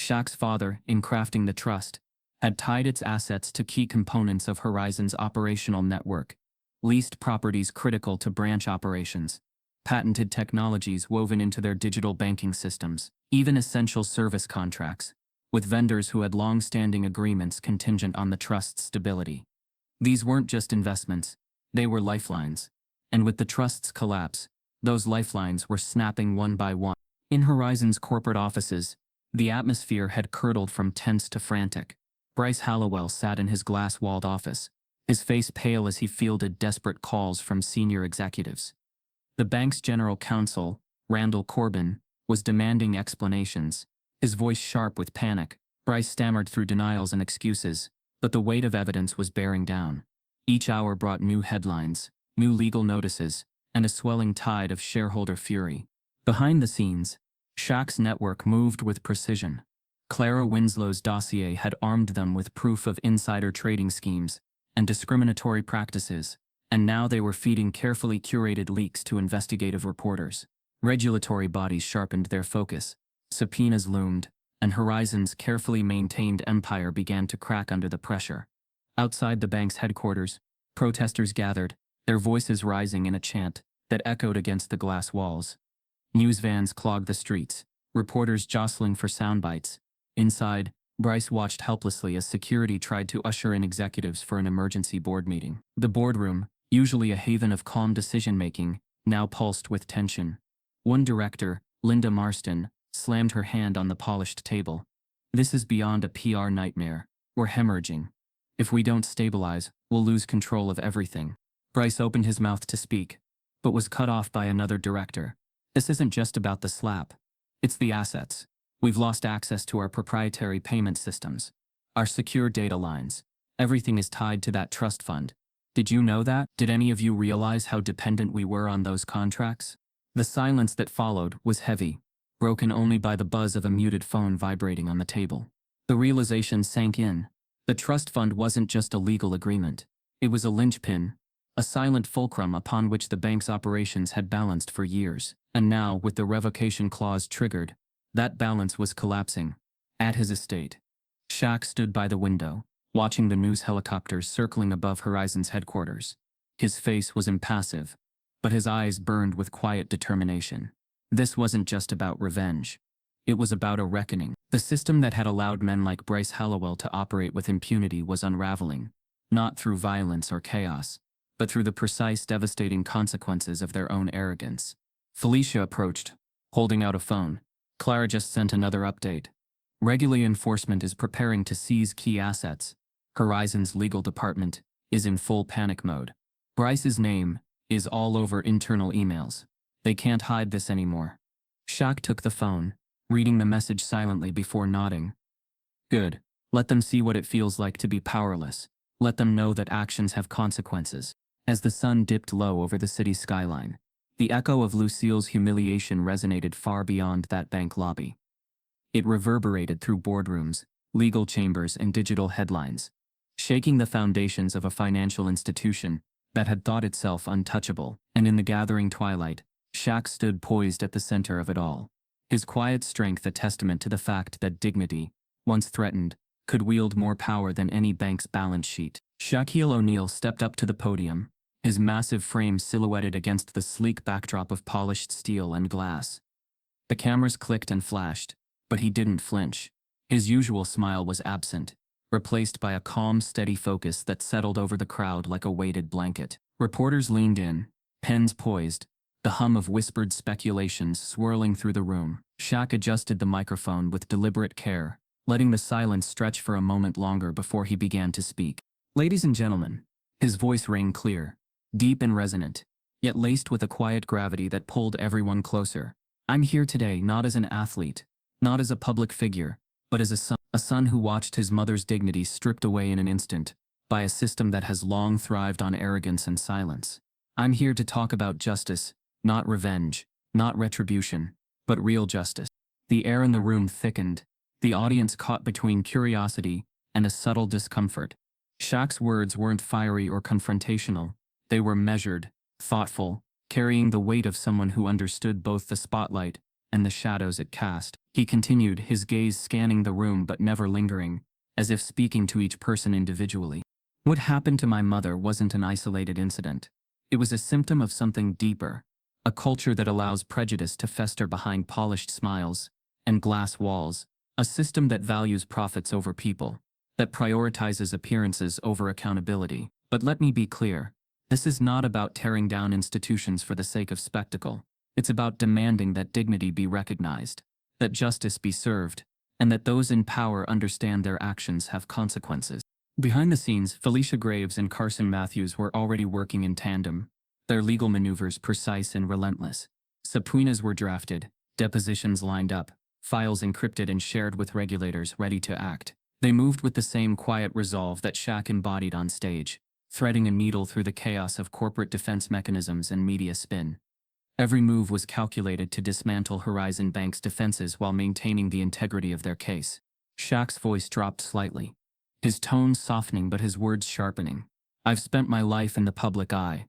Shaq's father, in crafting the trust, had tied its assets to key components of Horizon's operational network, leased properties critical to branch operations, patented technologies woven into their digital banking systems, even essential service contracts, with vendors who had long-standing agreements contingent on the trust's stability. These weren't just investments, they were lifelines. And with the trust's collapse, those lifelines were snapping one by one. In Horizon's corporate offices, the atmosphere had curdled from tense to frantic. Bryce Hallowell sat in his glass-walled office, his face pale as he fielded desperate calls from senior executives. The bank's general counsel, Randall Corbin, was demanding explanations, his voice sharp with panic. Bryce stammered through denials and excuses, but the weight of evidence was bearing down. Each hour brought new headlines, new legal notices, and a swelling tide of shareholder fury. Behind the scenes, Shaq's network moved with precision. Clara Winslow's dossier had armed them with proof of insider trading schemes and discriminatory practices, and now they were feeding carefully curated leaks to investigative reporters. Regulatory bodies sharpened their focus, subpoenas loomed, and Horizon's carefully maintained empire began to crack under the pressure. Outside the bank's headquarters, protesters gathered, their voices rising in a chant that echoed against the glass walls. News vans clogged the streets, reporters jostling for soundbites. Inside, Bryce watched helplessly as security tried to usher in executives for an emergency board meeting. The boardroom, usually a haven of calm decision-making, now pulsed with tension. One director, Linda Marston, slammed her hand on the polished table. This is beyond a PR nightmare. We're hemorrhaging. If we don't stabilize, we'll lose control of everything. Bryce opened his mouth to speak, but was cut off by another director. This isn't just about the slap. It's the assets. We've lost access to our proprietary payment systems, our secure data lines. Everything is tied to that trust fund. Did you know that? Did any of you realize how dependent we were on those contracts? The silence that followed was heavy, broken only by the buzz of a muted phone vibrating on the table. The realization sank in. The trust fund wasn't just a legal agreement. It was a linchpin, a silent fulcrum upon which the bank's operations had balanced for years. And now, with the revocation clause triggered, that balance was collapsing. At his estate, Shaq stood by the window, watching the news helicopters circling above Horizon's headquarters. His face was impassive, but his eyes burned with quiet determination. This wasn't just about revenge. It was about a reckoning. The system that had allowed men like Bryce Hallowell to operate with impunity was unraveling, not through violence or chaos, but through the precise, devastating consequences of their own arrogance. Felicia approached, holding out a phone. Clara just sent another update. Regulatory enforcement is preparing to seize key assets. Horizon's legal department is in full panic mode. Bryce's name is all over internal emails. They can't hide this anymore. Shaq took the phone, reading the message silently before nodding. Good. Let them see what it feels like to be powerless. Let them know that actions have consequences. As the sun dipped low over the city's skyline, the echo of Lucille's humiliation resonated far beyond that bank lobby. It reverberated through boardrooms, legal chambers, and digital headlines, shaking the foundations of a financial institution that had thought itself untouchable. And in the gathering twilight, Shaq stood poised at the center of it all, his quiet strength a testament to the fact that dignity, once threatened, could wield more power than any bank's balance sheet. Lucille O'Neal stepped up to the podium, his massive frame silhouetted against the sleek backdrop of polished steel and glass. The cameras clicked and flashed, but he didn't flinch. His usual smile was absent, replaced by a calm, steady focus that settled over the crowd like a weighted blanket. Reporters leaned in, pens poised, the hum of whispered speculations swirling through the room. Shaq adjusted the microphone with deliberate care, letting the silence stretch for a moment longer before he began to speak. Ladies and gentlemen, his voice rang clear, deep and resonant, yet laced with a quiet gravity that pulled everyone closer. I'm here today not as an athlete, not as a public figure, but as a son who watched his mother's dignity stripped away in an instant by a system that has long thrived on arrogance and silence. I'm here to talk about justice, not revenge, not retribution, but real justice. The air in the room thickened, the audience caught between curiosity and a subtle discomfort. Shaq's words weren't fiery or confrontational, they were measured, thoughtful, carrying the weight of someone who understood both the spotlight and the shadows it cast. He continued, his gaze scanning the room but never lingering, as if speaking to each person individually. What happened to my mother wasn't an isolated incident. It was a symptom of something deeper, a culture that allows prejudice to fester behind polished smiles and glass walls, a system that values profits over people, that prioritizes appearances over accountability. But let me be clear, this is not about tearing down institutions for the sake of spectacle. It's about demanding that dignity be recognized, that justice be served, and that those in power understand their actions have consequences. Behind the scenes, Felicia Graves and Carson Matthews were already working in tandem, their legal maneuvers precise and relentless. Subpoenas were drafted, depositions lined up, files encrypted and shared with regulators ready to act. They moved with the same quiet resolve that Shaq embodied on stage, threading a needle through the chaos of corporate defense mechanisms and media spin. Every move was calculated to dismantle Horizon Bank's defenses while maintaining the integrity of their case. Shaq's voice dropped slightly, his tone softening but his words sharpening. I've spent my life in the public eye.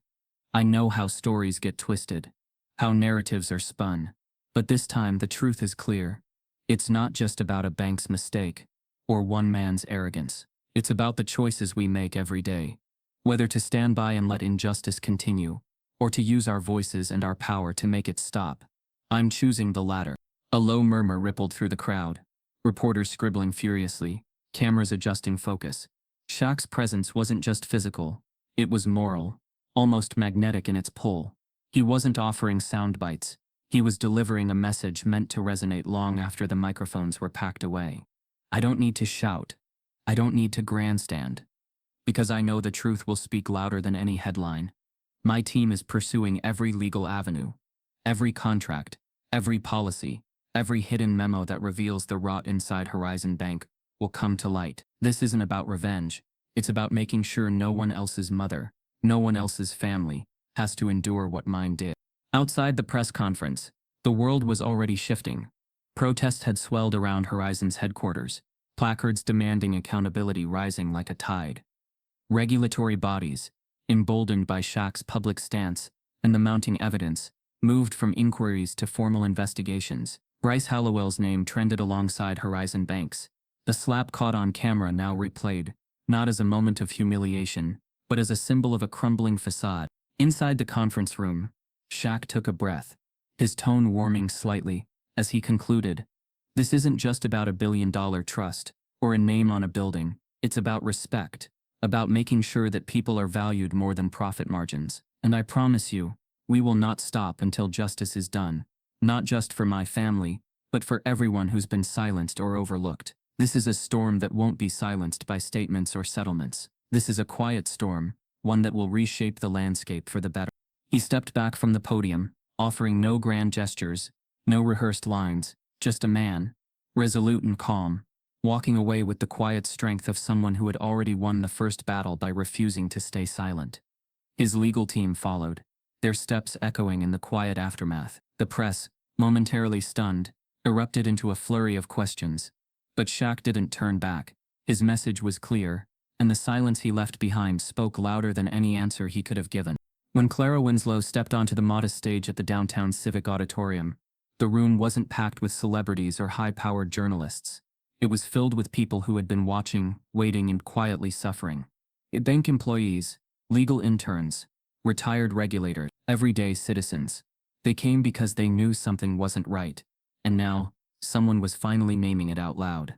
I know how stories get twisted, how narratives are spun. But this time the truth is clear. It's not just about a bank's mistake, or one man's arrogance. It's about the choices we make every day. Whether to stand by and let injustice continue, or to use our voices and our power to make it stop. I'm choosing the latter. A low murmur rippled through the crowd, reporters scribbling furiously, cameras adjusting focus. Shaq's presence wasn't just physical, it was moral, almost magnetic in its pull. He wasn't offering sound bites, he was delivering a message meant to resonate long after the microphones were packed away. I don't need to shout. I don't need to grandstand. Because I know the truth will speak louder than any headline. My team is pursuing every legal avenue, every contract, every policy, every hidden memo that reveals the rot inside Horizon Bank will come to light. This isn't about revenge. It's about making sure no one else's mother, no one else's family, has to endure what mine did. Outside the press conference, the world was already shifting. Protests had swelled around Horizon's headquarters, placards demanding accountability rising like a tide. Regulatory bodies, emboldened by Shaq's public stance and the mounting evidence, moved from inquiries to formal investigations. Bryce Hallowell's name trended alongside Horizon Bank's. The slap caught on camera now replayed, not as a moment of humiliation, but as a symbol of a crumbling facade. Inside the conference room, Shaq took a breath, his tone warming slightly, as he concluded, "This isn't just about a billion-dollar trust, or a name on a building, it's about respect, about making sure that people are valued more than profit margins. And I promise you, we will not stop until justice is done, not just for my family, but for everyone who's been silenced or overlooked. This is a storm that won't be silenced by statements or settlements. This is a quiet storm, one that will reshape the landscape for the better." He stepped back from the podium, offering no grand gestures, no rehearsed lines, just a man, resolute and calm, walking away with the quiet strength of someone who had already won the first battle by refusing to stay silent. His legal team followed, their steps echoing in the quiet aftermath. The press, momentarily stunned, erupted into a flurry of questions. But Shaq didn't turn back. His message was clear, and the silence he left behind spoke louder than any answer he could have given. When Clara Winslow stepped onto the modest stage at the downtown Civic Auditorium, the room wasn't packed with celebrities or high-powered journalists. It was filled with people who had been watching, waiting, and quietly suffering. Bank employees, legal interns, retired regulators, everyday citizens. They came because they knew something wasn't right, and now, someone was finally naming it out loud.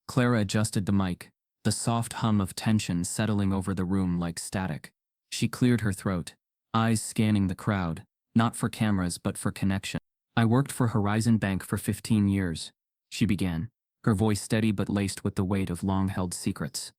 Clara adjusted the mic, the soft hum of tension settling over the room like static. She cleared her throat, eyes scanning the crowd, Not for cameras but for connection. I worked for Horizon Bank for 15 years, she began, her voice steady but laced with the weight of long-held secrets.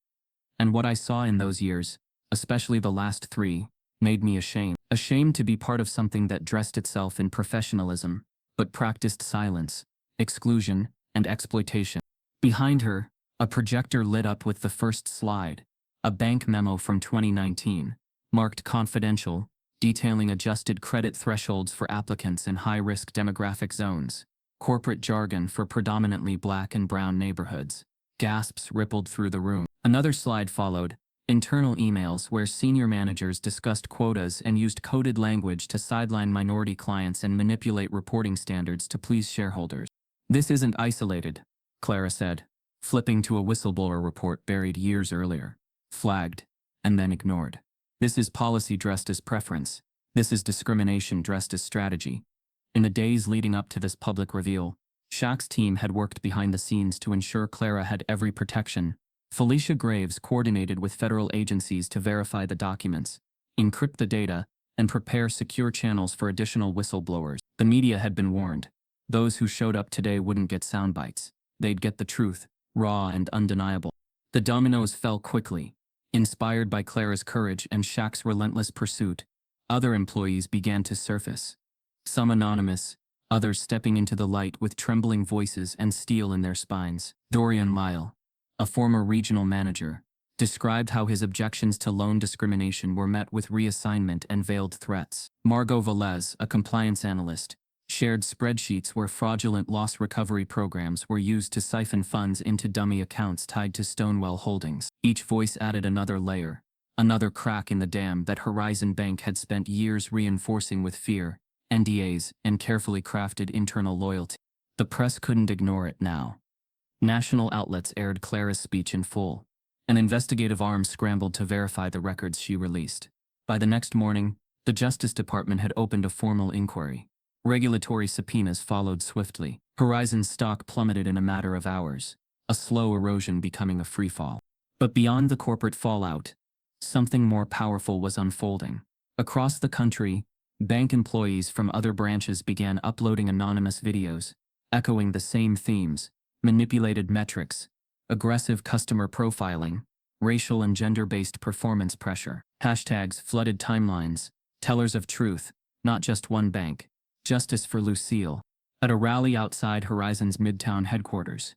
And what I saw in those years, especially the last 3, made me ashamed. Ashamed to be part of something that dressed itself in professionalism, but practiced silence, exclusion, and exploitation. Behind her, a projector lit up with the first slide, a bank memo from 2019, marked confidential, detailing adjusted credit thresholds for applicants in high-risk demographic zones, corporate jargon for predominantly black and brown neighborhoods. Gasps rippled through the room. Another slide followed, internal emails where senior managers discussed quotas and used coded language to sideline minority clients and manipulate reporting standards to please shareholders. This isn't isolated, Clara said, flipping to a whistleblower report buried years earlier. Flagged, and then ignored. This is policy dressed as preference. This is discrimination dressed as strategy. In the days leading up to this public reveal, Shaq's team had worked behind the scenes to ensure Clara had every protection. Felicia Graves coordinated with federal agencies to verify the documents, encrypt the data, and prepare secure channels for additional whistleblowers. The media had been warned. Those who showed up today wouldn't get sound bites. They'd get the truth, raw and undeniable. The dominoes fell quickly. Inspired by Clara's courage and Shaq's relentless pursuit, other employees began to surface. Some anonymous, others stepping into the light with trembling voices and steel in their spines. Dorian Lyle, a former regional manager, described how his objections to loan discrimination were met with reassignment and veiled threats. Margot Velez, a compliance analyst, shared spreadsheets where fraudulent loss recovery programs were used to siphon funds into dummy accounts tied to Stonewall Holdings. Each voice added another layer, another crack in the dam that Horizon Bank had spent years reinforcing with fear, NDAs, and carefully crafted internal loyalty. The press couldn't ignore it now. National outlets aired Clara's speech in full. An investigative arm scrambled to verify the records she released. By the next morning, the Justice Department had opened a formal inquiry. Regulatory subpoenas followed swiftly. Horizon's stock plummeted in a matter of hours, a slow erosion becoming a freefall. But beyond the corporate fallout, something more powerful was unfolding. Across the country, bank employees from other branches began uploading anonymous videos, echoing the same themes: manipulated metrics, aggressive customer profiling, racial and gender-based performance pressure. Hashtags flooded timelines, tellers of truth, not just one bank. Justice for Lucille. At a rally outside Horizon's Midtown headquarters,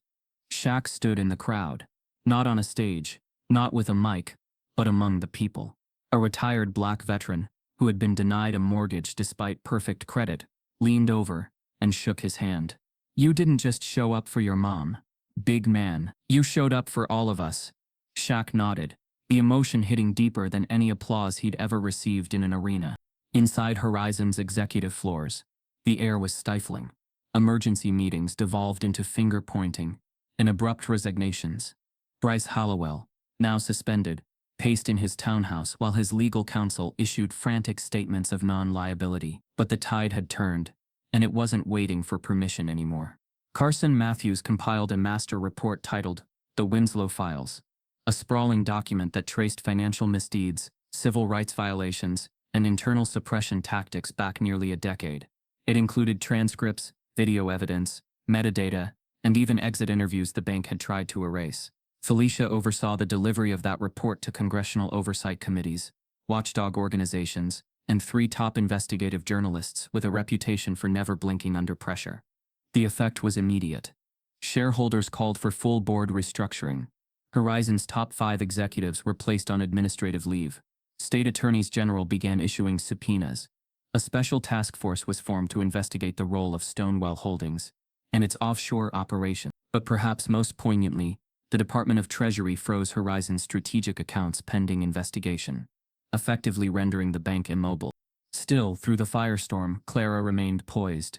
Shaq stood in the crowd, not on a stage, not with a mic, but among the people. A retired black veteran, who had been denied a mortgage despite perfect credit, leaned over and shook his hand. "You didn't just show up for your mom, big man. You showed up for all of us." Shaq nodded, the emotion hitting deeper than any applause he'd ever received in an arena. Inside Horizon's executive floors, the air was stifling. Emergency meetings devolved into finger-pointing and abrupt resignations. Bryce Hallowell, now suspended, paced in his townhouse while his legal counsel issued frantic statements of non-liability. But the tide had turned, and it wasn't waiting for permission anymore. Carson Matthews compiled a master report titled The Winslow Files, a sprawling document that traced financial misdeeds, civil rights violations, and internal suppression tactics back nearly a decade. It included transcripts, video evidence, metadata, and even exit interviews the bank had tried to erase. Felicia oversaw the delivery of that report to congressional oversight committees, watchdog organizations, and 3 top investigative journalists with a reputation for never blinking under pressure. The effect was immediate. Shareholders called for full board restructuring. Horizon's top 5 executives were placed on administrative leave. State attorneys general began issuing subpoenas. A special task force was formed to investigate the role of Stonewall Holdings and its offshore operation. But perhaps most poignantly, the Department of Treasury froze Horizon's strategic accounts pending investigation, effectively rendering the bank immobile. Still, through the firestorm, Clara remained poised.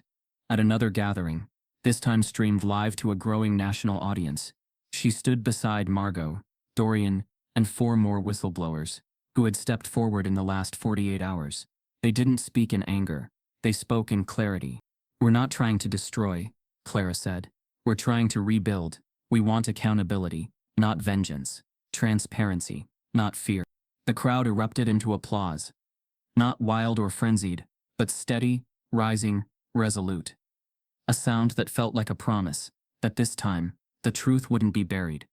At another gathering, this time streamed live to a growing national audience, she stood beside Margot, Dorian, and 4 more whistleblowers, who had stepped forward in the last 48 hours. They didn't speak in anger. They spoke in clarity. "We're not trying to destroy," Clara said. "We're trying to rebuild. We want accountability, not vengeance. Transparency, not fear." The crowd erupted into applause. Not wild or frenzied, but steady, rising, resolute. A sound that felt like a promise that this time, the truth wouldn't be buried,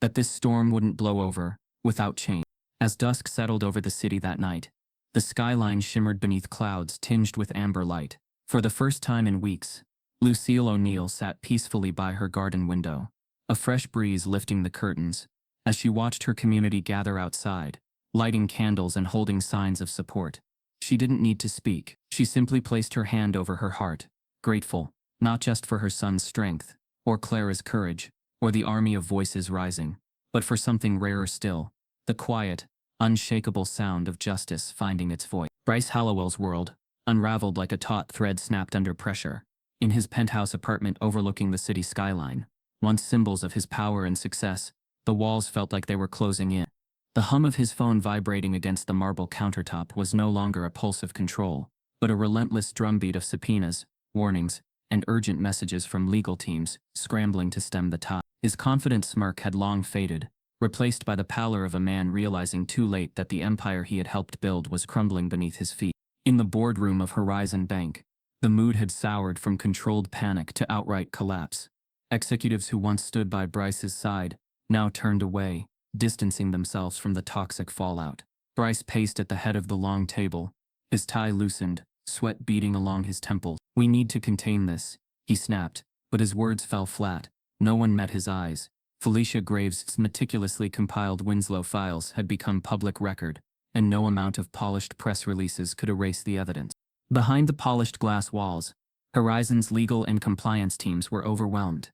that this storm wouldn't blow over without change. As dusk settled over the city that night, the skyline shimmered beneath clouds tinged with amber light. For the first time in weeks, Lucille O'Neal sat peacefully by her garden window, a fresh breeze lifting the curtains, as she watched her community gather outside, lighting candles and holding signs of support. She didn't need to speak. She simply placed her hand over her heart, grateful, not just for her son's strength, or Clara's courage, or the army of voices rising, but for something rarer still, the quiet, unshakable sound of justice finding its voice. Bryce Hallowell's world unraveled like a taut thread snapped under pressure. In his penthouse apartment overlooking the city skyline, once symbols of his power and success, the walls felt like they were closing in. The hum of his phone vibrating against the marble countertop was no longer a pulse of control, but a relentless drumbeat of subpoenas, warnings, and urgent messages from legal teams scrambling to stem the tide. His confident smirk had long faded, replaced by the pallor of a man realizing too late that the empire he had helped build was crumbling beneath his feet. In the boardroom of Horizon Bank, the mood had soured from controlled panic to outright collapse. Executives who once stood by Bryce's side now turned away, distancing themselves from the toxic fallout. Bryce paced at the head of the long table, his tie loosened, sweat beading along his temples. "We need to contain this," he snapped, but his words fell flat. No one met his eyes. Felicia Graves' meticulously compiled Winslow files had become public record, and no amount of polished press releases could erase the evidence. Behind the polished glass walls, Horizon's legal and compliance teams were overwhelmed.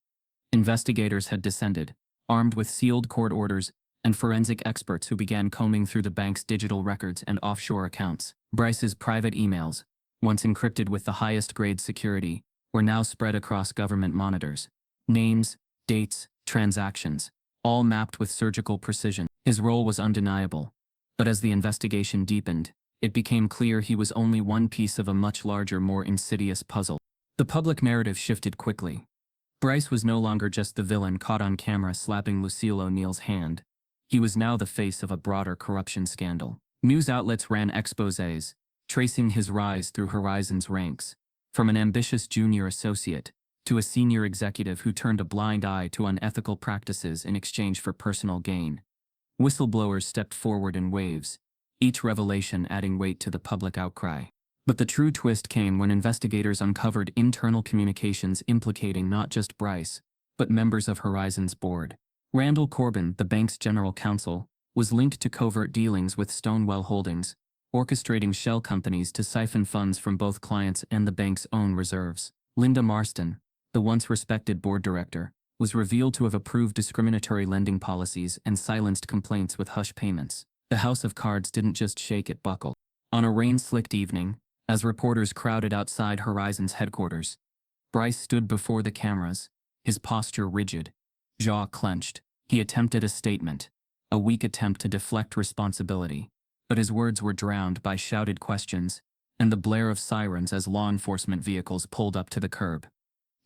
Investigators had descended, armed with sealed court orders, and forensic experts who began combing through the bank's digital records and offshore accounts. Bryce's private emails, once encrypted with the highest grade security, were now spread across government monitors. Names, dates, transactions, all mapped with surgical precision. His role was undeniable, but as the investigation deepened, it became clear he was only one piece of a much larger, more insidious puzzle. The public narrative shifted quickly. Bryce was no longer just the villain caught on camera slapping Lucille O'Neal's hand. He was now the face of a broader corruption scandal. News outlets ran exposés, tracing his rise through Horizon's ranks, from an ambitious junior associate to a senior executive who turned a blind eye to unethical practices in exchange for personal gain. Whistleblowers stepped forward in waves, each revelation adding weight to the public outcry. But the true twist came when investigators uncovered internal communications implicating not just Bryce, but members of Horizon's board. Randall Corbin, the bank's general counsel, was linked to covert dealings with Stonewell Holdings, orchestrating shell companies to siphon funds from both clients and the bank's own reserves. Linda Marston, the once respected board director, was revealed to have approved discriminatory lending policies and silenced complaints with hush payments. The house of cards didn't just shake, it buckled. On a rain-slicked evening, as reporters crowded outside Horizon's headquarters, Bryce stood before the cameras, his posture rigid, jaw clenched. He attempted a statement, a weak attempt to deflect responsibility, but his words were drowned by shouted questions and the blare of sirens as law enforcement vehicles pulled up to the curb.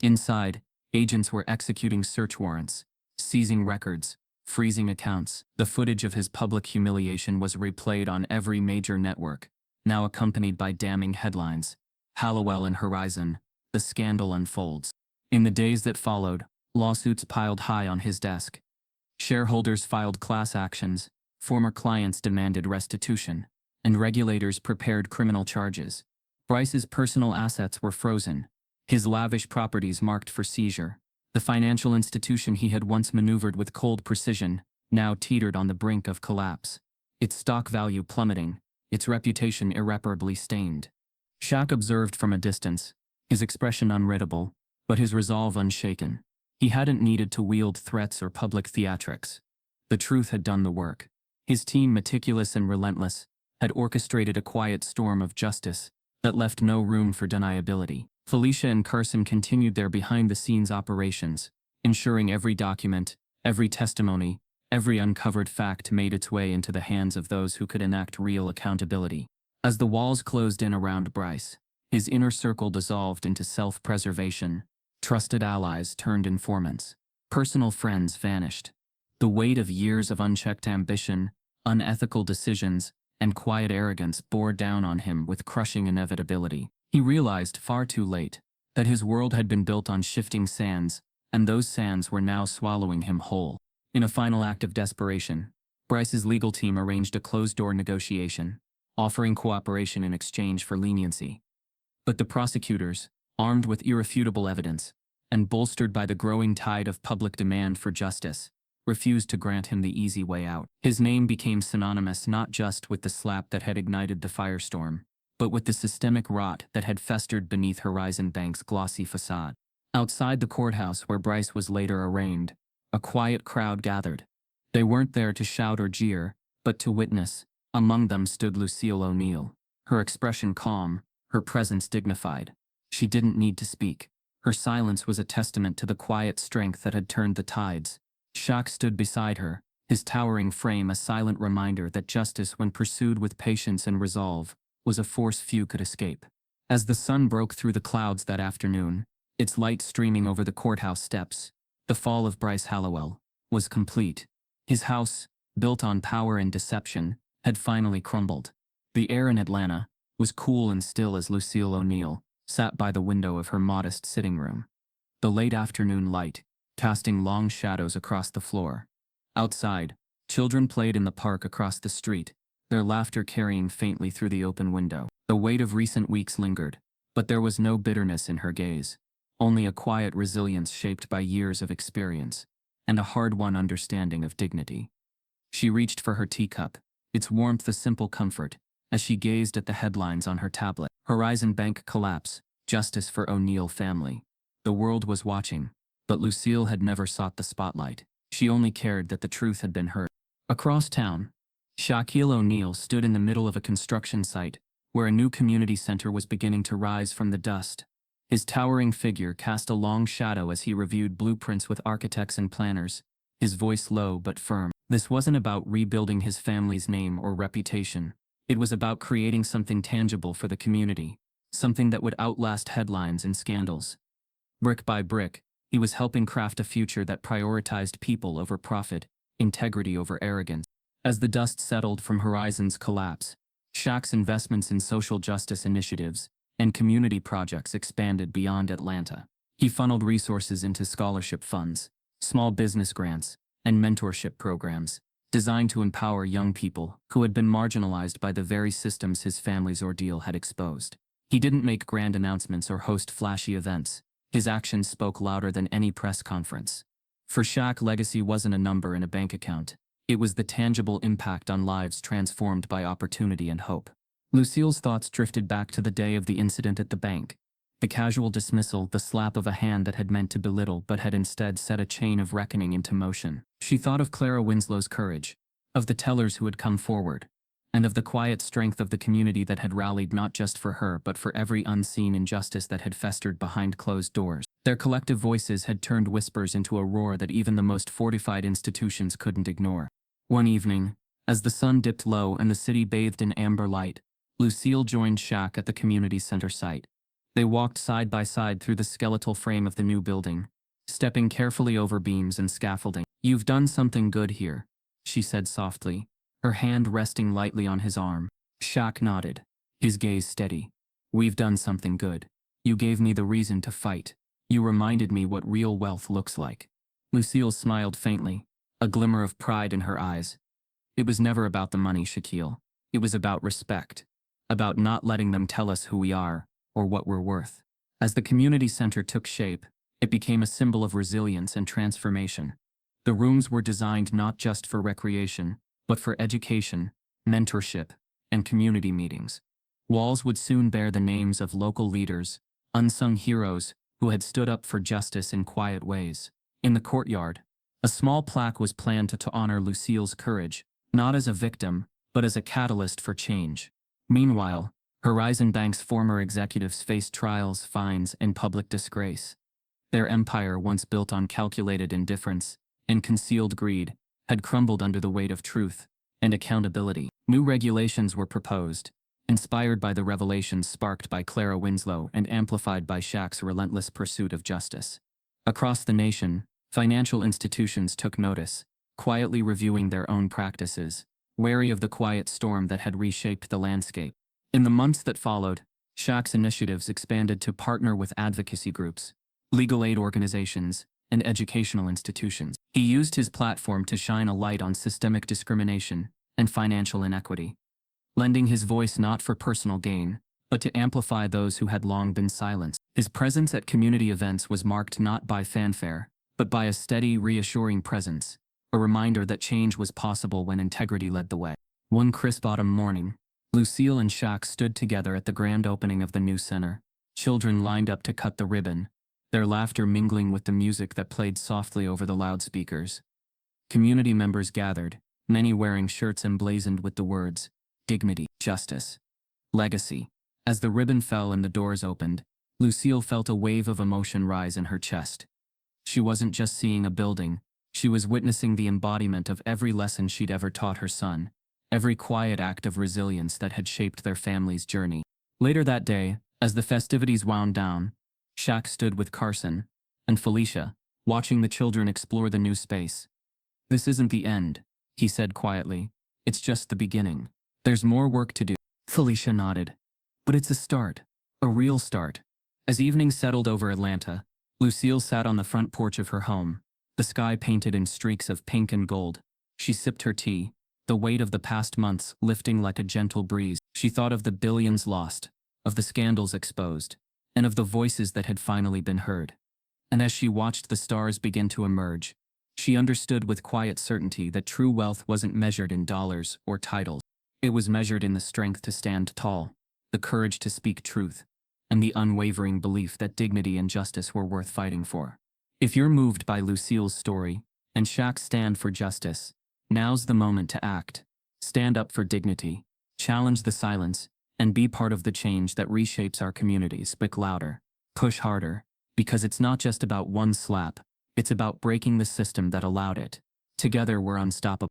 Inside, agents were executing search warrants, seizing records, freezing accounts. The footage of his public humiliation was replayed on every major network, now accompanied by damning headlines. Hallowell and Horizon, the scandal unfolds. In the days that followed, lawsuits piled high on his desk. Shareholders filed class actions, former clients demanded restitution, and regulators prepared criminal charges. Bryce's personal assets were frozen, his lavish properties marked for seizure. The financial institution he had once maneuvered with cold precision now teetered on the brink of collapse, its stock value plummeting, its reputation irreparably stained. Shaq observed from a distance, his expression unreadable, but his resolve unshaken. He hadn't needed to wield threats or public theatrics. The truth had done the work. His team, meticulous and relentless, had orchestrated a quiet storm of justice that left no room for deniability. Felicia and Carson continued their behind-the-scenes operations, ensuring every document, every testimony, every uncovered fact made its way into the hands of those who could enact real accountability. As the walls closed in around Bryce, his inner circle dissolved into self-preservation. Trusted allies turned informants. Personal friends vanished. The weight of years of unchecked ambition, unethical decisions, and quiet arrogance bore down on him with crushing inevitability. He realized far too late that his world had been built on shifting sands, and those sands were now swallowing him whole. In a final act of desperation, Bryce's legal team arranged a closed-door negotiation, offering cooperation in exchange for leniency. But the prosecutors, armed with irrefutable evidence, and bolstered by the growing tide of public demand for justice, refused to grant him the easy way out. His name became synonymous not just with the slap that had ignited the firestorm, but with the systemic rot that had festered beneath Horizon Bank's glossy facade. Outside the courthouse where Bryce was later arraigned, a quiet crowd gathered. They weren't there to shout or jeer, but to witness. Among them stood Lucille O'Neal, her expression calm, her presence dignified. She didn't need to speak. Her silence was a testament to the quiet strength that had turned the tides. Shaq stood beside her, his towering frame a silent reminder that justice, when pursued with patience and resolve, was a force few could escape. As the sun broke through the clouds that afternoon, its light streaming over the courthouse steps, the fall of Bryce Hallowell was complete. His house, built on power and deception, had finally crumbled. The air in Atlanta was cool and still as Lucille O'Neal sat by the window of her modest sitting room. The late afternoon light, casting long shadows across the floor. Outside, children played in the park across the street, their laughter carrying faintly through the open window. The weight of recent weeks lingered, but there was no bitterness in her gaze, only a quiet resilience shaped by years of experience, and a hard-won understanding of dignity. She reached for her teacup, its warmth a simple comfort, as she gazed at the headlines on her tablet. Horizon Bank collapse, justice for O'Neal family. The world was watching, but Lucille had never sought the spotlight. She only cared that the truth had been heard. Across town, Shaquille O'Neal stood in the middle of a construction site, where a new community center was beginning to rise from the dust. His towering figure cast a long shadow as he reviewed blueprints with architects and planners, his voice low but firm. This wasn't about rebuilding his family's name or reputation. It was about creating something tangible for the community, something that would outlast headlines and scandals. Brick by brick, he was helping craft a future that prioritized people over profit, integrity over arrogance. As the dust settled from Horizon's collapse, Shaq's investments in social justice initiatives and community projects expanded beyond Atlanta. He funneled resources into scholarship funds, small business grants, and mentorship programs, designed to empower young people who had been marginalized by the very systems his family's ordeal had exposed. He didn't make grand announcements or host flashy events. His actions spoke louder than any press conference. For Shaq, legacy wasn't a number in a bank account. It was the tangible impact on lives transformed by opportunity and hope. Lucille's thoughts drifted back to the day of the incident at the bank. The casual dismissal, the slap of a hand that had meant to belittle but had instead set a chain of reckoning into motion. She thought of Clara Winslow's courage, of the tellers who had come forward, and of the quiet strength of the community that had rallied not just for her but for every unseen injustice that had festered behind closed doors. Their collective voices had turned whispers into a roar that even the most fortified institutions couldn't ignore. One evening, as the sun dipped low and the city bathed in amber light, Lucille joined Shaq at the community center site. They walked side by side through the skeletal frame of the new building, stepping carefully over beams and scaffolding. "You've done something good here," she said softly, her hand resting lightly on his arm. Shaq nodded, his gaze steady. "We've done something good. You gave me the reason to fight. You reminded me what real wealth looks like." Lucille smiled faintly, a glimmer of pride in her eyes. "It was never about the money, Shaquille. It was about respect. About not letting them tell us who we are, or what we're worth." As the community center took shape, it became a symbol of resilience and transformation. The rooms were designed not just for recreation, but for education, mentorship, and community meetings. Walls would soon bear the names of local leaders, unsung heroes who had stood up for justice in quiet ways. In the courtyard, a small plaque was planned to honor Lucille's courage, not as a victim, but as a catalyst for change. Meanwhile, Horizon Bank's former executives faced trials, fines, and public disgrace. Their empire, once built on calculated indifference and concealed greed, had crumbled under the weight of truth and accountability. New regulations were proposed, inspired by the revelations sparked by Clara Winslow and amplified by Shaq's relentless pursuit of justice. Across the nation, financial institutions took notice, quietly reviewing their own practices, wary of the quiet storm that had reshaped the landscape. In the months that followed, Shaq's initiatives expanded to partner with advocacy groups, legal aid organizations, and educational institutions. He used his platform to shine a light on systemic discrimination and financial inequity, lending his voice not for personal gain, but to amplify those who had long been silenced. His presence at community events was marked not by fanfare, but by a steady, reassuring presence, a reminder that change was possible when integrity led the way. One crisp autumn morning, Lucille and Shaq stood together at the grand opening of the new center. Children lined up to cut the ribbon, their laughter mingling with the music that played softly over the loudspeakers. Community members gathered, many wearing shirts emblazoned with the words, "Dignity, Justice, Legacy." As the ribbon fell and the doors opened, Lucille felt a wave of emotion rise in her chest. She wasn't just seeing a building, she was witnessing the embodiment of every lesson she'd ever taught her son, every quiet act of resilience that had shaped their family's journey. Later that day, as the festivities wound down, Shaq stood with Carson and Felicia, watching the children explore the new space. "This isn't the end," he said quietly. "It's just the beginning. There's more work to do." Felicia nodded. "But it's a start. A real start." As evening settled over Atlanta, Lucille sat on the front porch of her home, the sky painted in streaks of pink and gold. She sipped her tea, the weight of the past months lifting like a gentle breeze. She thought of the billions lost, of the scandals exposed, and of the voices that had finally been heard. And as she watched the stars begin to emerge, she understood with quiet certainty that true wealth wasn't measured in dollars or titles. It was measured in the strength to stand tall, the courage to speak truth, and the unwavering belief that dignity and justice were worth fighting for. If you're moved by Lucille's story and Shaq's stand for justice, now's the moment to act. Stand up for dignity, challenge the silence, and be part of the change that reshapes our communities. Speak louder, push harder, because it's not just about one slap, it's about breaking the system that allowed it. Together we're unstoppable.